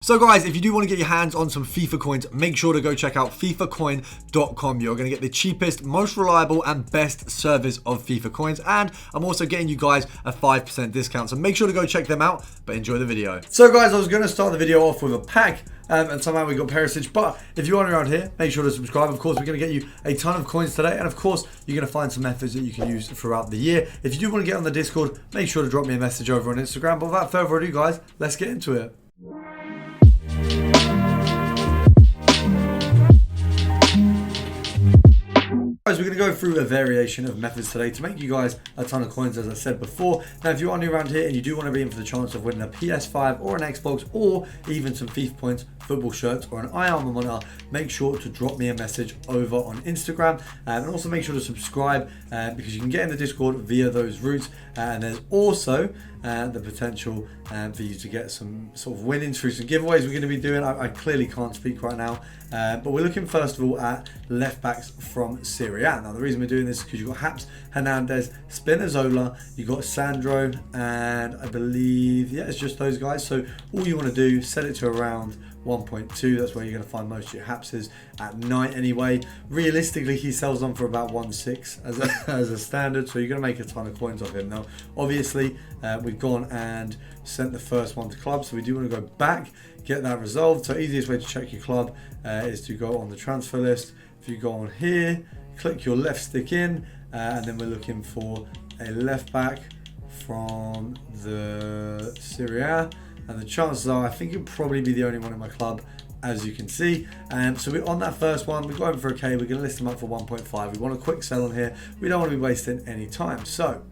So guys, if you do want to get your hands on some FIFA coins, make sure to go check out fifacoin.com. You're going to get the cheapest, most reliable and best service of FIFA coins, and I'm also getting you guys a 5% discount, so make sure to go check them out. But enjoy the video. So guys, I was going to start the video off with a pack, and somehow we got Perisic, but if you aren't around here, make sure to subscribe. Of course, we're going to get you a ton of coins today, and of course, you're going to find some methods that you can use throughout the year. If you do want to get on the Discord, make sure to drop me a message over on Instagram. But without further ado, guys, let's get into it. Guys, we're going to go through a variation of methods today to make you guys a ton of coins, as I said before. Now, if you are new around here and you do want to be in for the chance of winning a PS5 or an Xbox or even some FIFA points, football shirts or an iArmor monitor, make sure to drop me a message over on Instagram, and also make sure to subscribe because you can get in the Discord via those routes, and there's also the potential for you to get some sort of winnings through some giveaways we're going to be doing. I clearly can't speak right now, but we're looking first of all at left backs from Serie A. Now, the reason we're doing this is because you've got Haps, Hernandez, Spinazzola, you've got Sandro, and I believe, yeah, it's just those guys. So all you want to do, set it to around 1.2. That's where you're going to find most of your Hapses at night anyway. Realistically, he sells on for about 1.6 as a standard, so you're going to make a ton of coins off him. Now, obviously, we've gone and sent the first one to club, so we do want to go back, get that resolved. So easiest way to check your club is to go on the transfer list. If you go on here, click your left stick in, and then we're looking for a left back from the Serie A. And the chances are, I think it'll probably be the only one in my club, as you can see. So we're on that first one. We've got him for a K. We're going to list him up for 1.5. We want a quick sell on here. We don't want to be wasting any time. So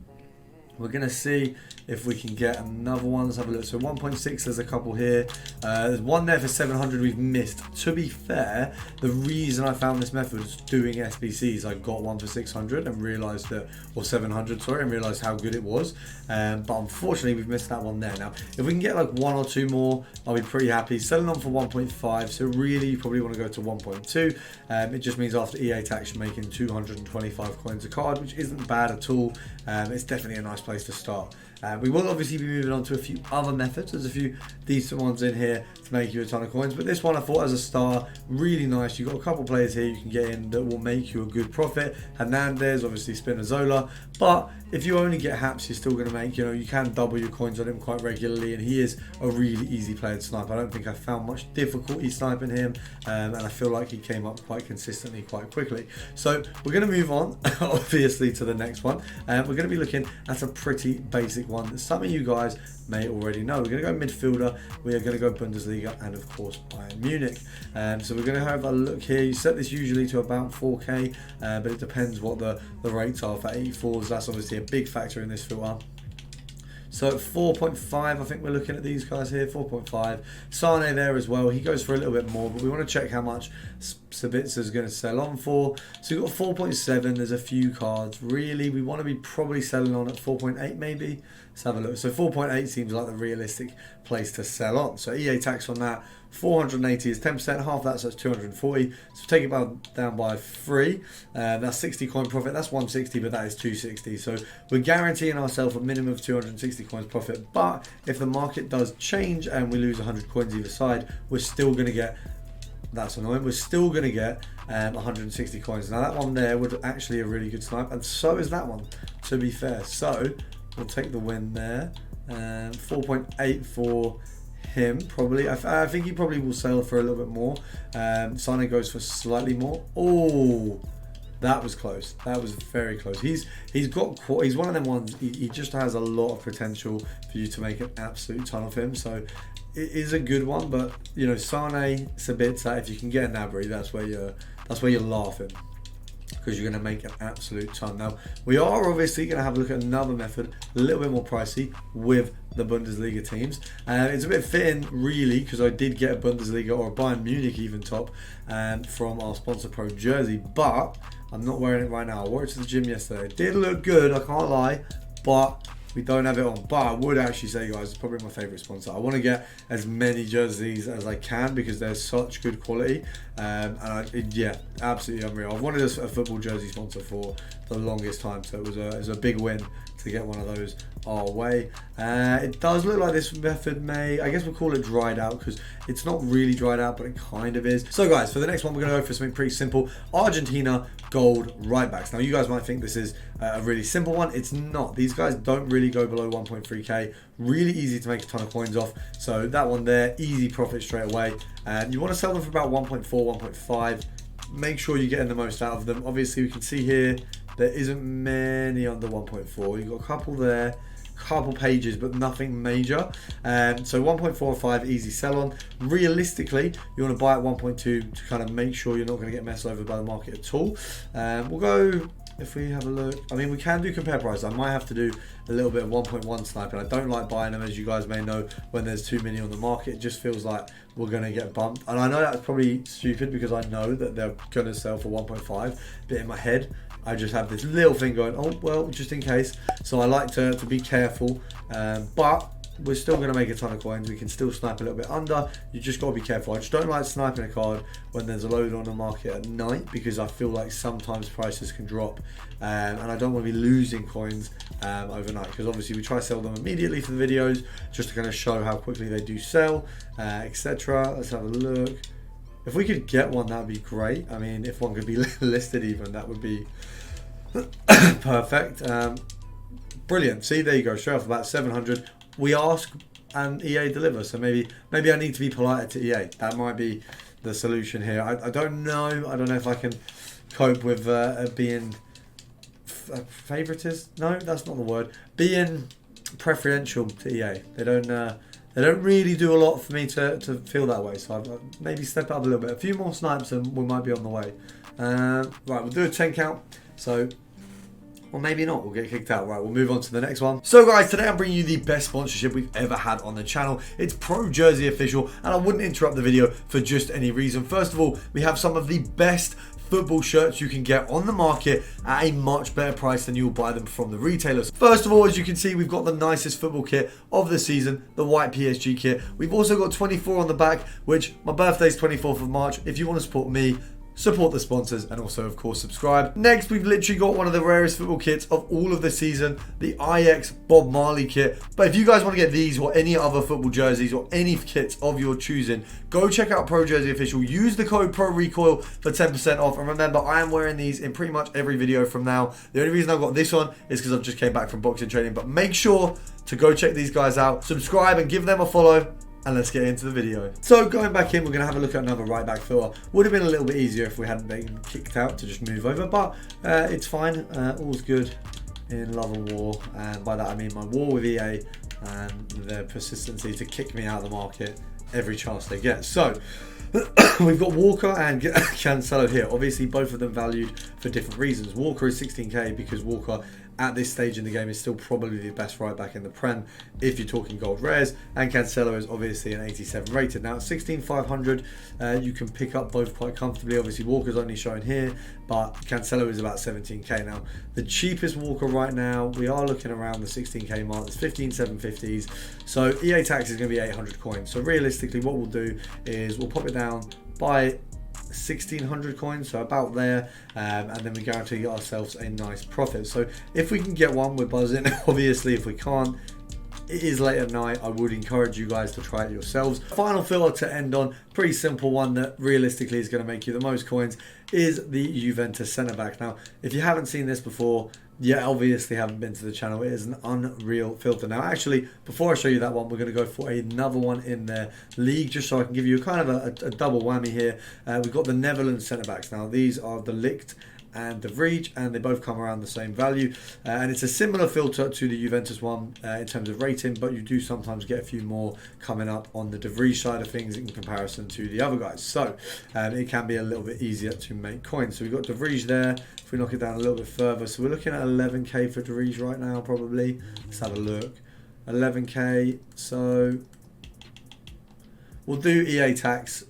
we're going to see if we can get another one. Let's have a look. So 1.6, there's a couple here. There's one there for 700 we've missed. To be fair, the reason I found this method was doing SBCs. I got one for 600 and realised that, or 700, sorry, and realised how good it was. But unfortunately, we've missed that one there. Now, if we can get like one or two more, I'll be pretty happy. Selling on for 1.5, so really you probably want to go to 1.2. It just means after EA tax, you're making 225 coins a card, which isn't bad at all. It's definitely a nice place to start. We will obviously be moving on to a few other methods. There's a few decent ones in here to make you a ton of coins, but this one I thought as a star, really nice. You've got a couple players here you can get in that will make you a good profit. Hernandez, obviously Spinazzola, but if you only get Haps, you're still going to make, you can double your coins on him quite regularly, and he is a really easy player to snipe. I don't think I found much difficulty sniping him, and I feel like he came up quite consistently, quite quickly. So we're going to move on, obviously, to the next one. We're going to be looking at a pretty basic one that some of you guys may already know. We're going to go midfielder, we are going to go Bundesliga, and of course Bayern Munich. So we're going to have a look here. You set this usually to about 4k, but it depends what the rates are for 84s. That's obviously a big factor in this filter. So at 4.5, I think we're looking at these guys here, 4.5. Sane there as well. He goes for a little bit more, but we want to check how much Sabitzer is going to sell on for. So you've got 4.7. There's a few cards. Really, we want to be probably selling on at 4.8 maybe. Let's have a look. So 4.8 seems like the realistic place to sell on. So EA tax on that, 480 is 10%, half that, so that's 240. So take it down by 3. That's 60 coin profit. That's 160, but that is 260. So we're guaranteeing ourselves a minimum of 260 coins profit. But if the market does change and we lose 100 coins either side, we're still going to get, that's annoying, we're still going to get 160 coins. Now that one there would actually a really good snipe, and so is that one, to be fair. So we'll take the win there. 4.8 for him, probably. I think he probably will sell for a little bit more. Sane goes for slightly more. Oh, that was close. That was very close. He's one of them ones. He just has a lot of potential for you to make an absolute ton of him. So it is a good one, but Sane, Sabitzer, if you can get a Nabry, that's where you're laughing, because you're going to make an absolute ton. Now, we are obviously going to have a look at another method, a little bit more pricey, with the Bundesliga teams. It's a bit fitting, really, because I did get a Bundesliga or a Bayern Munich even top from our Sponsor Pro jersey, but I'm not wearing it right now. I wore it to the gym yesterday. It did look good, I can't lie, but we don't have it on. But I would actually say, guys, it's probably my favourite sponsor. I want to get as many jerseys as I can because they're such good quality. Yeah, absolutely unreal. I've wanted a football jersey sponsor for the longest time, so it was a big win to to get one of those our way. It does look like this method may, I guess we'll call it dried out, because it's not really dried out, but it kind of is. So guys, for the next one, we're going to go for something pretty simple. Argentina gold right backs. Now you guys might think this is a really simple one. It's not. These guys don't really go below 1.3k. Really easy to make a ton of coins off. So that one there, easy profit straight away. And you want to sell them for about 1.4, 1.5. Make sure you're getting the most out of them. Obviously, we can see here there isn't many under 1.4. You've got a couple there, couple pages, but nothing major. So 1.45 easy sell on. Realistically, you want to buy at 1.2 to kind of make sure you're not going to get messed over by the market at all. We'll go, if we have a look, I mean, we can do compare prices. I might have to do a little bit of 1.1 sniping. I don't like buying them, as you guys may know, when there's too many on the market. It just feels like we're going to get bumped. And I know that's probably stupid, because I know that they're going to sell for 1.5, but in my head, I just have this little thing going, oh, well, just in case. So I like to be careful, but we're still going to make a ton of coins. We can still snipe a little bit under. You just got to be careful. I just don't like sniping a card when there's a load on the market at night, because I feel like sometimes prices can drop, and I don't want to be losing coins overnight, because obviously we try to sell them immediately for the videos, just to kind of show how quickly they do sell, etc. Let's have a look. If we could get one, that would be great. I mean, if one could be listed even, that would be perfect. Brilliant. See, there you go. Straight off about 700. We ask and EA deliver. So maybe I need to be politer to EA. That might be the solution here. I don't know. I don't know if I can cope with being favoritist. No, that's not the word. Being preferential to EA. They don't really do a lot for me to feel that way. So I've maybe step up a little bit. A few more snipes and we might be on the way. Right, we'll do a 10 count. So, or maybe not, we'll get kicked out. Right, we'll move on to the next one. So guys, today I'm bringing you the best sponsorship we've ever had on the channel. It's Pro Jersey Official, and I wouldn't interrupt the video for just any reason. First of all, we have some of the best football shirts you can get on the market at a much better price than you'll buy them from the retailers. First of all, as you can see, we've got the nicest football kit of the season, the white PSG kit. We've also got 24 on the back, which my birthday's 24th of March. If you want to support me, support the sponsors, and also of course subscribe. Next, we've literally got one of the rarest football kits of all of the season, the IX Bob Marley kit. But if you guys want to get these or any other football jerseys or any kits of your choosing, go check out Pro Jersey Official. Use the code ProRecoil for 10% off. And remember, I am wearing these in pretty much every video from now. The only reason I've got this on is because I've just came back from boxing training. But make sure to go check these guys out, subscribe and give them a follow. And let's get into the video. So going back in, we're going to have a look at another right back filter. Would have been a little bit easier if we hadn't been kicked out to just move over, but it's fine. All's good in love and war. And by that I mean my war with EA and their persistency to kick me out of the market every chance they get. So we've got Walker and Cancelo here. Obviously both of them valued for different reasons. Walker is 16k because Walker at this stage in the game is still probably the best right back in the Prem if you're talking gold rares, and Cancelo is obviously an 87 rated. Now at 16,500 you can pick up both quite comfortably. Obviously Walker's only shown here, but Cancelo is about 17k. Now the cheapest Walker right now, we are looking around the 16k mark. It's 15,750s, so EA tax is going to be 800 coins. So realistically what we'll do is we'll pop it down by 1,600 coins, so about there, and then we guarantee ourselves a nice profit. So if we can get one, we're buzzing. Obviously if we can't, it is late at night. I would encourage you guys to try it yourselves. Final filter to end on, pretty simple one that realistically is going to make you the most coins, is the Juventus centre back. Now if you haven't seen this before, you obviously haven't been to the channel. It is an unreal filter. Now actually, before I show you that one, we're going to go for another one in their league, just so I can give you kind of a double whammy here. We've got the Netherlands centre backs. Now these are the Ligt and the Vrij, and they both come around the same value, and it's a similar filter to the Juventus one in terms of rating, but you do sometimes get a few more coming up on the De Vrij side of things in comparison to the other guys, so it can be a little bit easier to make coins. So we've got De Vrij there. If we knock it down a little bit further, so we're looking at 11k for De Vrij right now probably. Let's have a look. 11k, so we'll do EA tax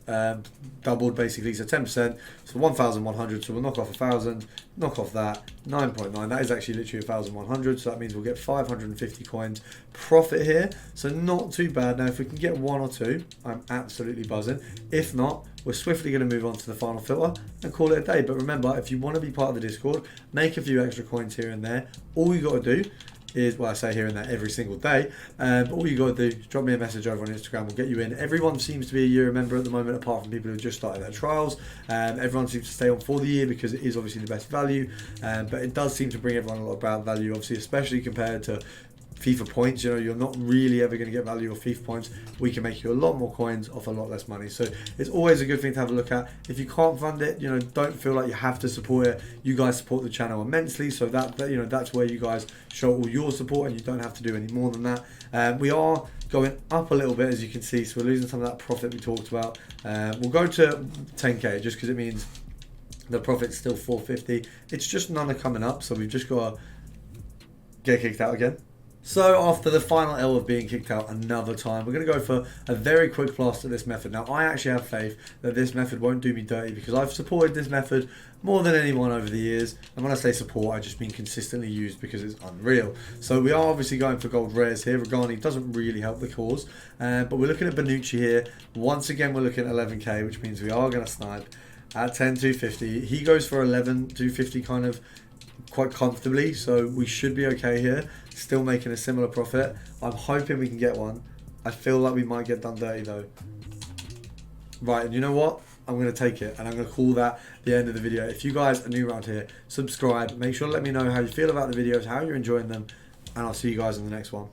doubled basically, so 10%, so 1,100, so we'll knock off 1,000, knock off that, 9.9, that is actually literally 1,100, so that means we'll get 550 coins profit here, so not too bad. Now if we can get one or two, I'm absolutely buzzing. If not, we're swiftly going to move on to the final filter and call it a day. But remember, if you want to be part of the Discord, make a few extra coins here and there, all you got to do is, well, I say here and there every single day, but all you got to do is drop me a message over on Instagram. We'll get you in. Everyone seems to be a year member at the moment, apart from people who have just started their trials. Everyone seems to stay on for the year because it is obviously the best value, but it does seem to bring everyone a lot of value, obviously, especially compared to FIFA points. You know, you're not really ever going to get value off FIFA points. We can make you a lot more coins off a lot less money, so it's always a good thing to have a look at. If you can't fund it, you know, don't feel like you have to support it. You guys support the channel immensely, so that you know, that's where you guys show all your support, and you don't have to do any more than that. We are going up a little bit, as you can see, so we're losing some of that profit we talked about. We'll go to 10k just because it means the profit's still 450. It's just none are coming up, so we've just got to get kicked out again. So after the final L of being kicked out another time, we're going to go for a very quick plaster this method. Now, I actually have faith that this method won't do me dirty because I've supported this method more than anyone over the years. And when I say support, I just mean consistently used because it's unreal. So we are obviously going for gold rares here. Regani doesn't really help the cause. But we're looking at Bonucci here. Once again, we're looking at 11k, which means we are going to snipe at 10,250. He goes for 11,250 kind of quite comfortably, so we should be okay here, still making a similar profit. I'm hoping we can get one. I feel like we might get done dirty though. Right, and you know what? I'm going to take it, and I'm going to call that the end of the video. If you guys are new around here, subscribe, make sure to let me know how you feel about the videos, how you're enjoying them, and I'll see you guys in the next one.